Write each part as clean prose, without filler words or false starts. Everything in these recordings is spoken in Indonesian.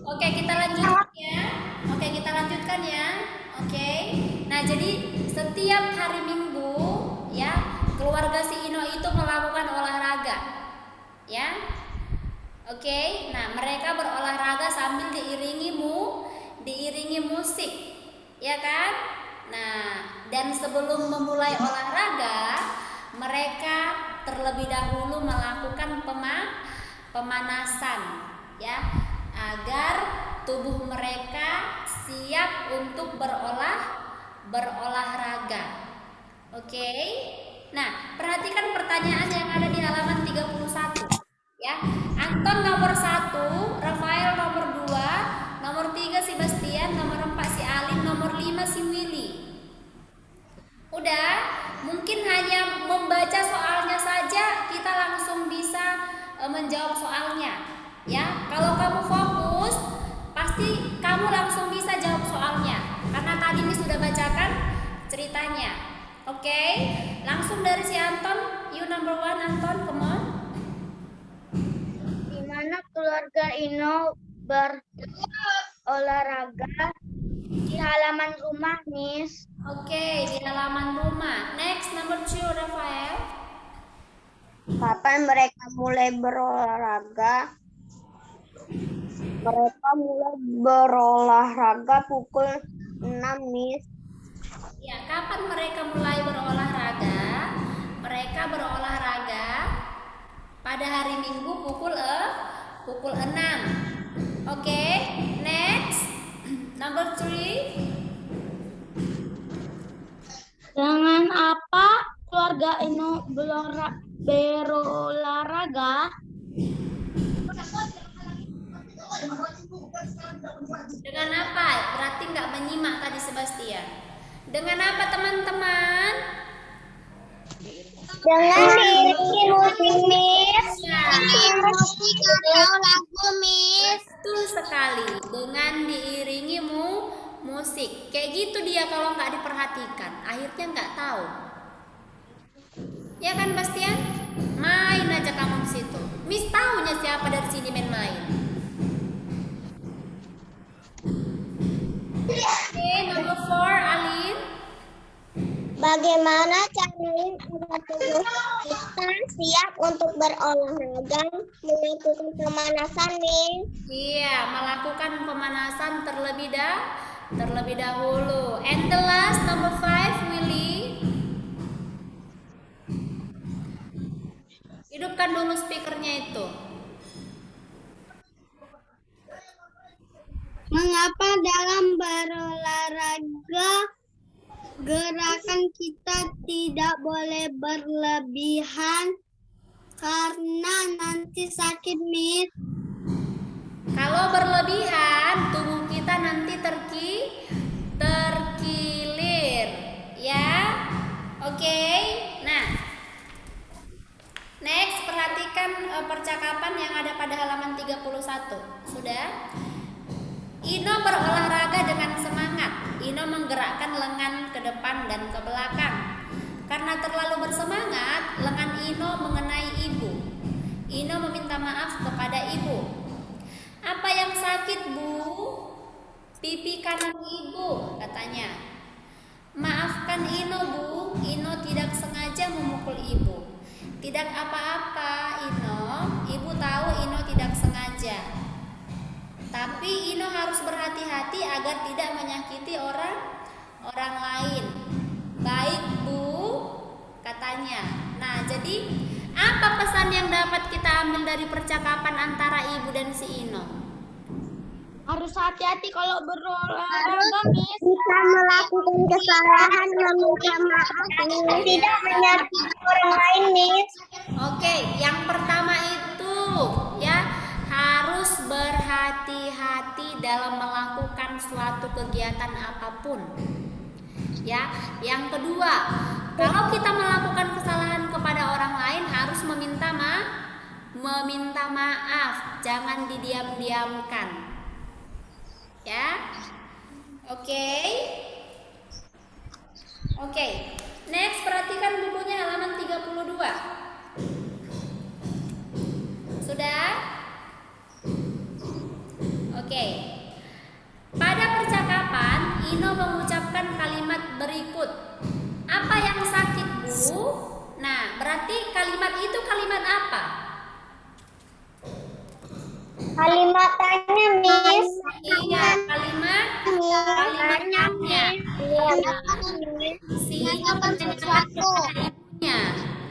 Oke, kita lanjutkan ya. Oke, kita lanjutkan ya. Oke. Nah, jadi setiap hari Minggu ya, keluarga si Ino itu melakukan olahraga. Ya. Oke. Nah, mereka berolahraga sambil diiringi musik. Ya kan? Nah, dan sebelum memulai olahraga, mereka terlebih dahulu melakukan pemanasan ya, agar tubuh mereka siap untuk berolahraga. Oke. Nah, perhatikan pertanyaan yang ada di halaman 31 ya. Anton nomor 1, Rafael nomor 2, nomor 3 si Bastian, nomor 4 si Alin, nomor 5 si Willy. Udah, mungkin hanya membaca soalnya saja kita langsung bisa menjawab soalnya. Ya, kalau kamu fokus, pasti kamu langsung bisa jawab soalnya. Karena tadi Miss sudah bacakan ceritanya. Oke, langsung dari si Anton. You number 1 Anton, come on. Di mana keluarga Ino berolahraga? Di halaman rumah, Miss. Oke, di halaman rumah. Next, number 2 Rafael. Kapan mereka mulai berolahraga? Mereka mulai berolahraga pukul 6, Miss. Ya, kapan mereka mulai berolahraga? Mereka berolahraga pada hari Minggu pukul 6. Oke, next. Number 3. Dengan apa keluarga Ino berolahraga? Dengan apa? Berarti nggak menyimak tadi Sebastian. Dengan apa teman-teman? Dengan diiringi musik, Miss. Ya, Musik atau lagu, Miss. betul sekali. Dengan diiringi musik. Kayak gitu dia kalau nggak diperhatikan. Akhirnya nggak tahu. Ya kan Bastian? Main aja kamu di situ. Miss tahunya siapa dari sini main-main. Oke, number 4 Alin. Bagaimana caranya agar tubuh kita siap untuk berolahraga, melakukan pemanasan, Miss? Iya, melakukan pemanasan terlebih dahulu. And the last number 5 Willy. Hidupkan dulu speakernya itu. Mengapa dalam berolahraga gerakan kita tidak boleh berlebihan karena nanti sakit, Miss? Kalau berlebihan, tubuh kita nanti terkilir, ya. Oke. Nah, next perhatikan percakapan yang ada pada halaman 31. Sudah? Ino berolahraga dengan semangat. Ino menggerakkan lengan ke depan dan ke belakang. Karena terlalu bersemangat, lengan Ino mengenai ibu. Ino meminta maaf kepada ibu. Apa yang sakit, Bu? Pipi kanan ibu, katanya. Maafkan Ino, Bu. Ino tidak sengaja memukul ibu. Tidak apa-apa, Ino. Ibu tahu Ino tidak sengaja. Tapi Ino harus berhati-hati agar tidak menyakiti orang lain. Baik, Bu, katanya. Nah, jadi apa pesan yang dapat kita ambil dari percakapan antara ibu dan si Ino? Harus hati-hati kalau berolahraga, Miss. Bisa melakukan kesalahan, meminta maaf, tidak menyakiti orang lain, Miss. Oke, yang pertama itu ya, harus berhati-hati dalam melakukan suatu kegiatan apapun. Ya, yang kedua, kalau kita melakukan kesalahan kepada orang lain harus meminta maaf, jangan didiam-diamkan. Ya. Oke. Oke. Next, perhatikan bukunya halaman 32. Sudah? Oke. Pada percakapan, Ino mengucapkan kalimat berikut. Apa yang sakit, Bu? Nah, berarti kalimat itu kalimat apa? Kalimat tanya, Miss. Iya, kalimat tanya. Si Ino menanyakan kepada ibunya.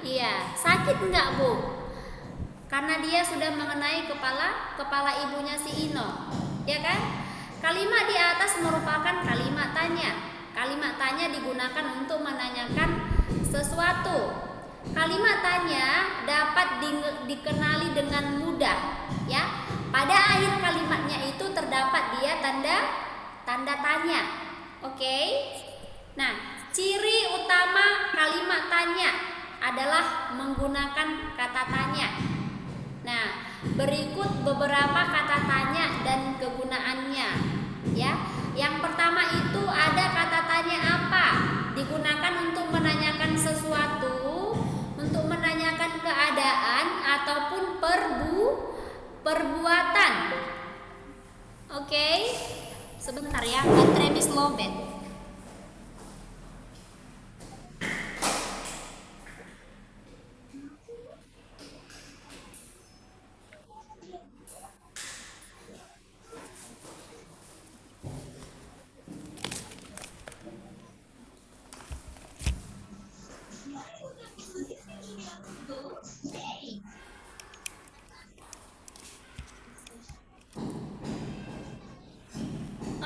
Iya, sakit enggak, Bu? Karena dia sudah mengenai kepala ibunya si Ino, ya kan? Kalimat di atas merupakan kalimat tanya. Kalimat tanya digunakan untuk menanyakan sesuatu. Kalimat tanya dapat dikenali dengan mudah, ya. Pada akhir kalimatnya itu terdapat dia tanda tanya. Oke? Nah, ciri utama kalimat tanya adalah menggunakan kata tanya. Nah, berikut beberapa kata tanya dan kegunaannya, ya. Yang pertama itu ada kata tanya apa? Digunakan untuk menanyakan sesuatu, untuk menanyakan keadaan ataupun perbuatan. Oke. Sebentar ya, baterai Miss lowbat.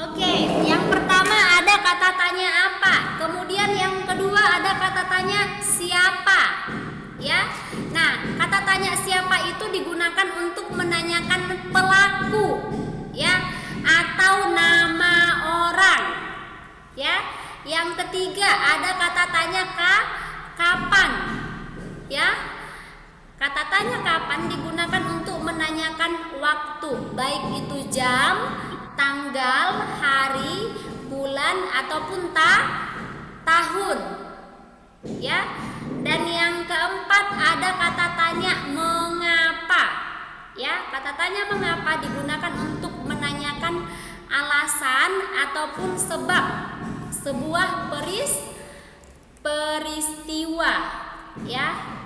Oke, yang pertama ada kata tanya apa, kemudian yang kedua ada kata tanya siapa, ya. Nah, kata tanya siapa itu digunakan untuk menanyakan pelaku, ya, atau nama orang, ya. Yang ketiga ada kata tanya kapan, ya. Kata tanya kapan digunakan untuk menanyakan waktu, baik itu jam, tanggal, hari, bulan ataupun tahun, ya. Dan yang keempat ada kata tanya mengapa, ya. Kata tanya mengapa digunakan untuk menanyakan alasan ataupun sebab sebuah peristiwa, ya.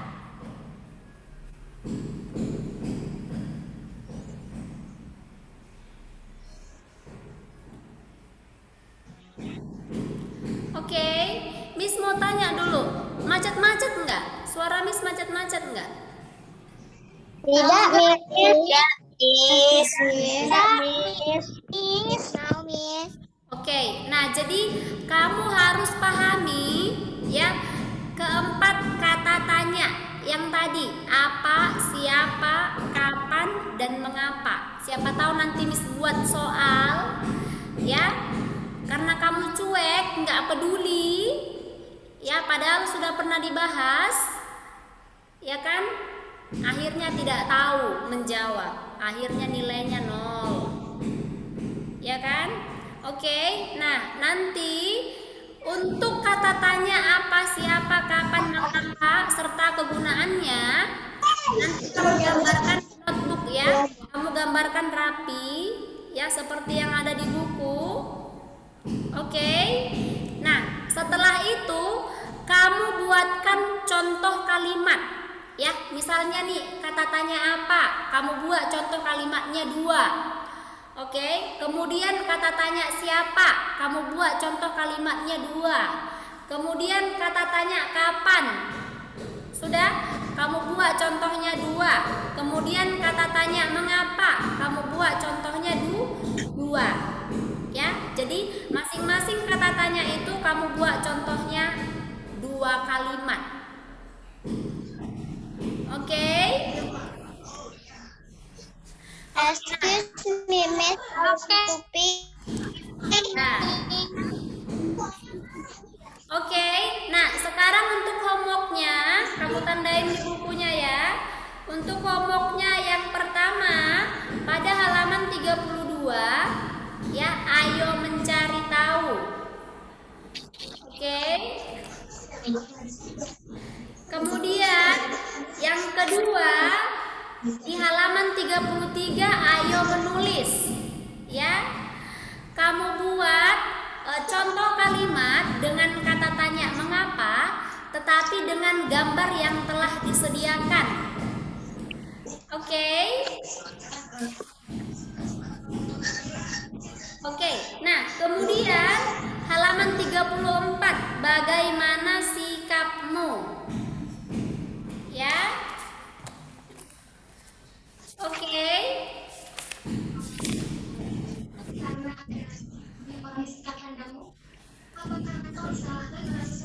Oke, Miss mau tanya dulu, macet-macet enggak? Suara Miss macet-macet enggak? Tidak, Miss. Miss. Oke, nah jadi kamu harus pahami, ya, keempat kata tanya yang tadi, apa, siapa, kapan, dan mengapa. Siapa tahu nanti Miss buat soal, ya. Karena kamu cuek, nggak peduli, ya, padahal sudah pernah dibahas, ya kan? Akhirnya tidak tahu menjawab, akhirnya nilainya 0, ya kan? Oke, nah nanti untuk kata tanya apa, siapa, kapan, mengapa, serta kegunaannya, nanti kamu gambarkan di notebook, ya. Kamu gambarkan rapi, ya, seperti yang ada di buku. Oke. Nah, setelah itu kamu buatkan contoh kalimat, ya. Misalnya nih, kata tanya apa? Kamu buat contoh kalimatnya 2. Oke. Kemudian kata tanya siapa? Kamu buat contoh kalimatnya 2. Kemudian kata tanya kapan? Sudah? Kamu buat contohnya 2. Kemudian kata tanya mengapa? Kamu buat contohnya 2. Ya, jadi masing-masing kata tanya itu kamu buat contohnya 2 kalimat. Oke? Excuse me, Miss. Nah. Oke, nah sekarang untuk homeworknya kamu tandain di bukunya, ya. Untuk homeworknya yang pertama pada halaman 32, ya, ayo mencari tahu. Oke. Kemudian yang kedua di halaman 33, ayo menulis, Ya, kamu buat contoh kalimat dengan kata tanya mengapa, tetapi dengan gambar yang telah disediakan. Oke. Oke, nah kemudian halaman 34, bagaimana sikapmu? Ya. Oke.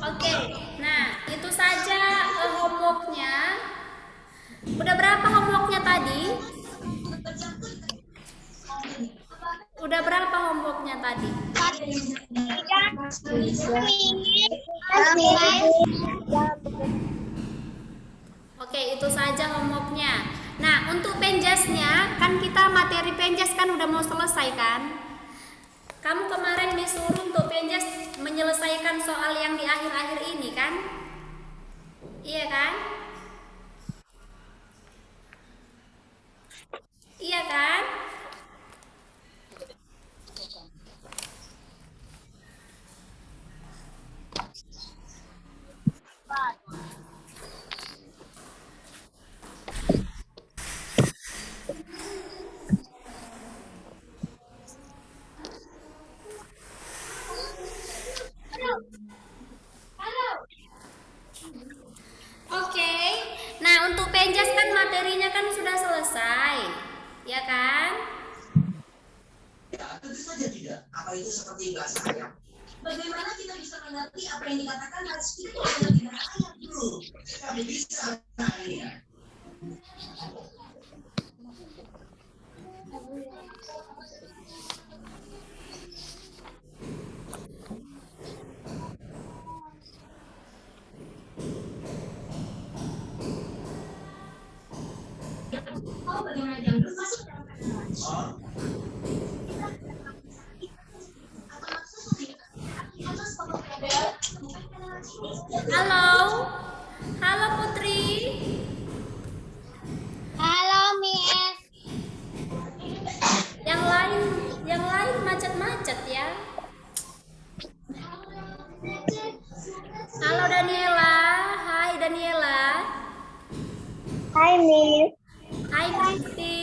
Oke, nah itu saja homeworknya. Udah berapa homeworknya tadi? Udah berapa homeworknya tadi? Oke, itu saja homeworknya. Nah, untuk penjasnya, kan kita materi penjas kan udah mau selesai kan? Kamu kemarin disuruh untuk penjas menyelesaikan soal yang di akhir-akhir ini kan? Iya kan? Iya kan? Oke. Nah, untuk penjas kan materinya kan sudah selesai. Ya kan? Ya, tentu saja tidak. Apa itu seperti bahasa ayat? Bagaimana kita bisa mengerti apa yang dikatakan harus kita mengerti bahasa ayat dulu? Kami bisa mengenalinya. Oh, bagaimana jam masuk dalam kata Halo. Halo Putri. Halo, Miss. Yang lain macet-macet ya. Halo Daniela. Hai Daniela. Hai, Miss. Hai Kristi.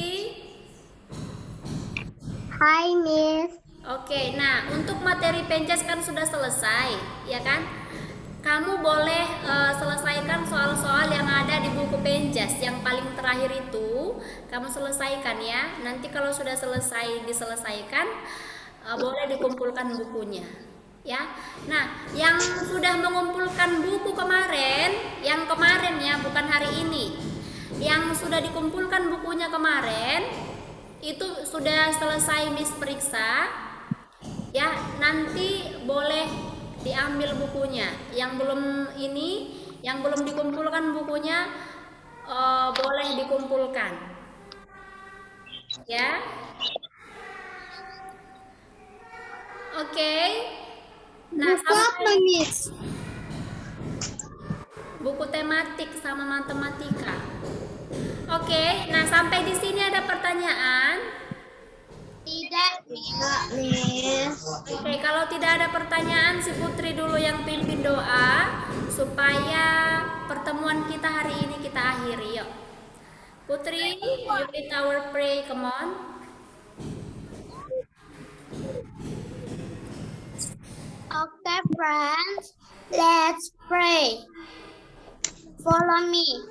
Hai, Miss. Oke, nah untuk materi penjas kan sudah selesai, ya kan? Kamu boleh selesaikan soal-soal yang ada di buku penjas yang paling terakhir itu, kamu selesaikan ya. Nanti kalau sudah selesai diselesaikan, boleh dikumpulkan bukunya, ya. Nah, yang sudah mengumpulkan buku kemarin, yang kemarin ya, bukan hari ini, yang sudah dikumpulkan bukunya kemarin, itu sudah selesai Miss periksa. Ya, nanti boleh diambil bukunya. Yang belum yang belum dikumpulkan bukunya boleh dikumpulkan. Ya. Oke. Nah, sampai Miss? buku tematik sama matematika. Oke, nah sampai di sini ada pertanyaan? Tidak, Miss. Oke, kalau tidak ada pertanyaan, si Putri dulu yang pimpin doa supaya pertemuan kita hari ini kita akhiri. Yuk, Putri, you lead our pray, come on. Okay, friends, let's pray. Follow me.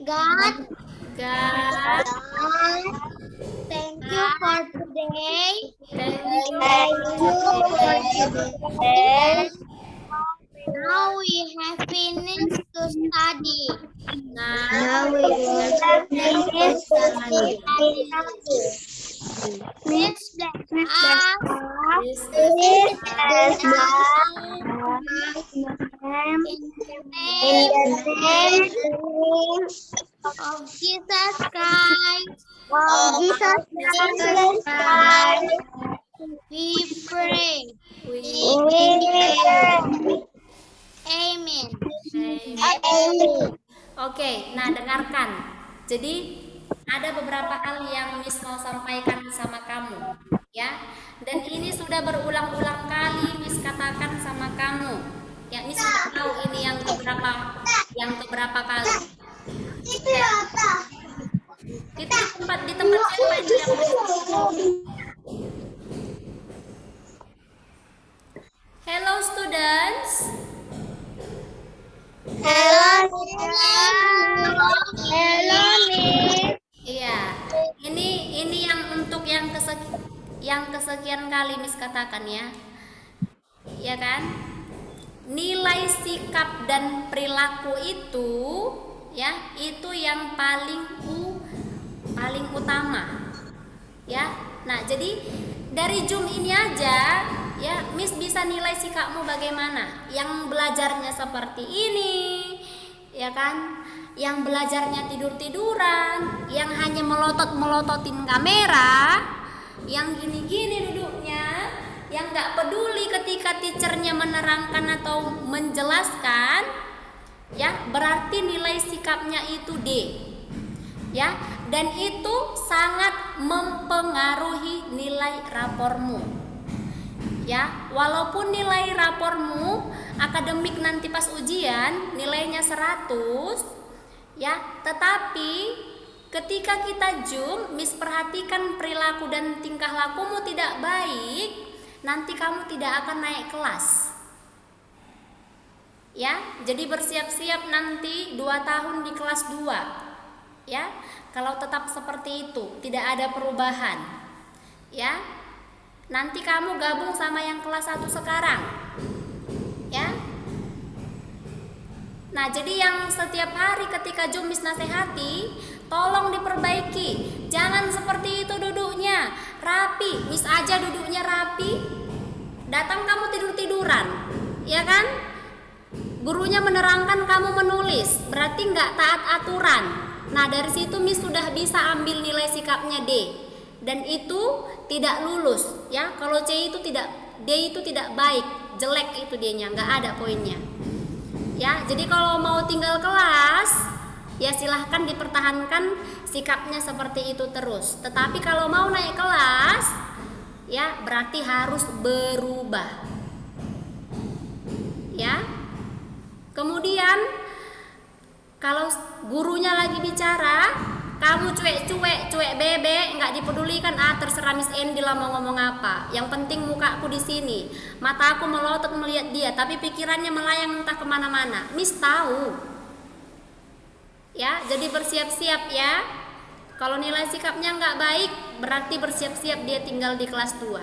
God, thank you for today. Thank you. Now we have finished to study. Now we have finished to study. Miss this in the name of Jesus Christ. We pray. Amen. Oke, nah dengarkan. Jadi ada beberapa hal yang Miss mau sampaikan sama kamu, ya. Dan ini sudah berulang-ulang kali Miss katakan sama kamu. Ya, Miss sudah tahu ini yang keberapa kali. Ya. Itu di tempat siapa itu yang Hello students. Hello, Hello, Miss. Iya. Ini yang untuk yang kesekian kali Miss katakan ya. Ya kan? Nilai sikap dan perilaku itu ya, itu yang paling utama. Ya. Nah, jadi dari Zoom ini aja ya, Miss bisa nilai sikapmu bagaimana. Yang belajarnya seperti ini, ya kan? Yang belajarnya tidur-tiduran, yang hanya melototin kamera, yang gini-gini duduknya, yang nggak peduli ketika teachernya menerangkan atau menjelaskan, ya berarti nilai sikapnya itu D, ya, dan itu sangat mempengaruhi nilai rapormu, ya. Walaupun nilai rapormu akademik nanti pas ujian nilainya 100, ya, tetapi ketika kita Zoom, Miss perhatikan perilaku dan tingkah lakumu tidak baik, nanti kamu tidak akan naik kelas. Ya, jadi bersiap-siap nanti 2 tahun di kelas 2. Ya, kalau tetap seperti itu, tidak ada perubahan. Ya. Nanti kamu gabung sama yang kelas 1 sekarang. Ya. Nah, jadi yang setiap hari ketika Zoom Miss nasihati, tolong diperbaiki. Jangan seperti itu duduknya, rapi. Miss aja duduknya rapi, datang kamu tidur-tiduran, ya kan? Gurunya menerangkan kamu menulis, berarti nggak taat aturan. Nah, dari situ Miss sudah bisa ambil nilai sikapnya D, dan itu tidak lulus, ya. Kalau C itu tidak, D itu tidak baik, jelek itu D-nya, nggak ada poinnya. Ya, jadi kalau mau tinggal kelas, ya silahkan dipertahankan sikapnya seperti itu terus. Tetapi kalau mau naik kelas, ya berarti harus berubah. Ya. Kemudian kalau gurunya lagi bicara, kamu cuek bebek, nggak dipedulikan, terserah Miss Endi lah mau ngomong apa. Yang penting mukaku di sini, mataku melotot melihat dia, tapi pikirannya melayang entah kemana-mana. Miss tahu. Ya, jadi bersiap-siap ya. Kalau nilai sikapnya nggak baik, berarti bersiap-siap dia tinggal di kelas 2.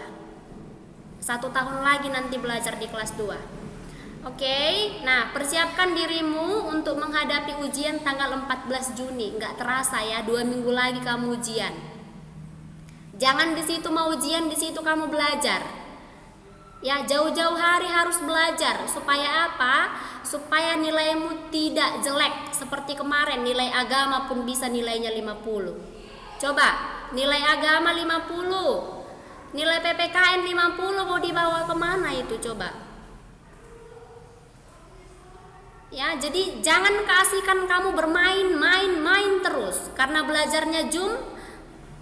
1 tahun lagi nanti belajar di kelas 2. Oke, nah persiapkan dirimu untuk menghadapi ujian tanggal 14 Juni. Nggak terasa ya, 2 minggu lagi kamu ujian. Jangan di situ mau ujian, di situ kamu belajar. Ya, jauh-jauh hari harus belajar. Supaya apa? Supaya nilaimu tidak jelek. Seperti kemarin, nilai agama pun bisa nilainya 50. Coba, nilai agama 50, nilai PPKN 50, mau dibawa kemana itu coba? Ya, jadi jangan keasikan kamu bermain terus. Karena belajarnya Zoom,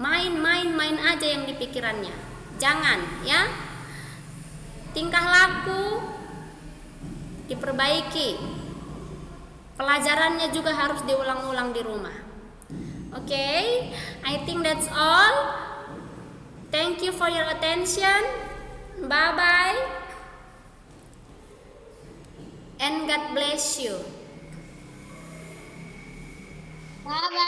main aja yang di pikirannya. Jangan, ya. Tingkah laku diperbaiki. Pelajarannya juga harus diulang-ulang di rumah. Oke, I think that's all. Thank you for your attention. Bye-bye. And God bless you. Bye-bye.